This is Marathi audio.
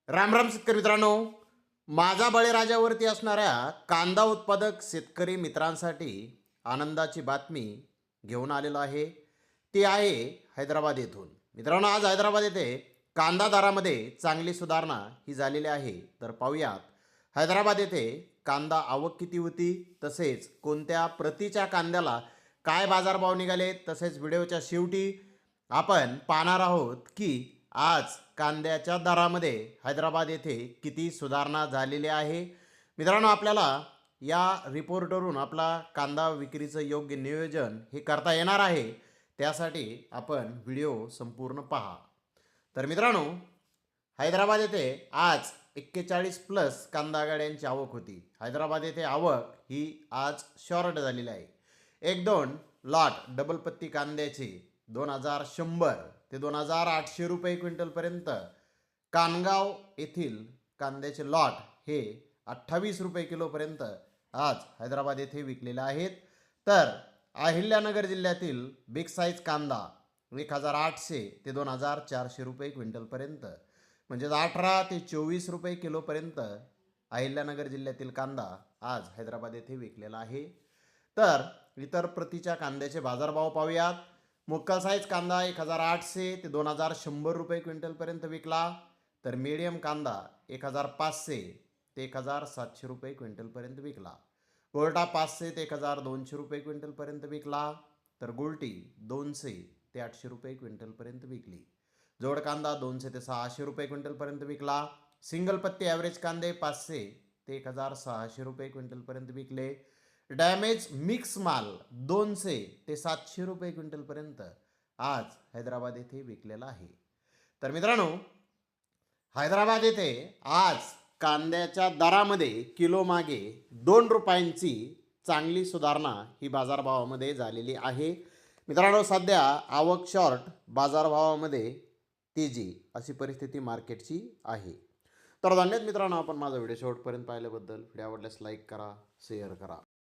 राम राम शेतकरी मित्रांनो, माझा बळीराजावरती असणाऱ्या कांदा उत्पादक शेतकरी मित्रांसाठी आनंदाची बातमी घेऊन आलेलो आहे. ती आहे हैदराबाद येथून. मित्रांनो, आज हैदराबाद येथे कांदा दरामध्ये चांगली सुधारणा ही झालेली आहे. तर पाहूयात हैदराबाद येथे कांदा आवक किती होती, तसेच कोणत्या प्रतीच्या कांद्याला काय बाजारभाव निघाले, तसेच व्हिडिओच्या शेवटी आपण पाहणार आहोत की आज कांद्याच्या दरामध्ये हैदराबाद येथे किती सुधारणा झालेली आहे. मित्रांनो, आपल्याला या रिपोर्टवरून आपला कांदा विक्रीचं योग्य नियोजन हे करता येणार आहे. त्यासाठी आपण व्हिडिओ संपूर्ण पहा. तर मित्रांनो, हैदराबाद येथे आज 41 प्लस कांदा गाड्यांची आवक होती. हैदराबाद येथे आवक ही आज शॉर्ट झालेली आहे. 1-2 लॉट डबल पत्ती कांद्याचे 2100 ते 2800 रुपये क्विंटलपर्यंत, कानगाव येथील कांद्याचे लॉट हे 28 रुपये किलोपर्यंत आज हैदराबाद येथे विकलेले आहेत. तर अहिल्यानगर जिल्ह्यातील बिग साईज कांदा 1800 ते 2400 रुपये क्विंटलपर्यंत, म्हणजेच 18 ते 24 रुपये किलोपर्यंत अहिल्यानगर जिल्ह्यातील कांदा आज हैदराबाद येथे विकलेला आहे. तर इतर प्रतीच्या कांद्याचे बाजारभाव पाहूयात. मुक्कल साईज कांदा 1800 ते 2100 रुपये क्विंटलपर्यंत विकला. तर मीडियम कांदा 1500 ते 1700 रुपये क्विंटलपर्यंत विकला. गोल्टा 500 ते 1200 रुपये क्विंटलपर्यंत विकला. तर गुलटी 200 ते 800 रुपये क्विंटलपर्यंत विकली. जोड कांदा 200 ते 600 रुपये क्विंटलपर्यंत विकला. सिंगल पत्ती ॲव्हरेज कांदे 500 ते 1600 रुपये क्विंटलपर्यंत विकले. डॅमेज मिक्स माल 200 ते 700 रुपये क्विंटलपर्यंत आज हैदराबाद येथे विकलेला आहे. तर मित्रांनो, हैदराबाद येथे आज कांद्याच्या दरामध्ये किलो मागे 2 रुपयांची चांगली सुधारणा ही बाजारभावामध्ये झालेली आहे. मित्रांनो, सध्या आवक शॉर्ट, बाजारभावामध्ये तेजी अशी परिस्थिती मार्केटची आहे. तर धन्यवाद मित्रांनो, आपण माझा व्हिडिओ शेवटपर्यंत पाहिल्याबद्दल. व्हिडिओ आवडल्यास लाईक करा, शेअर करा.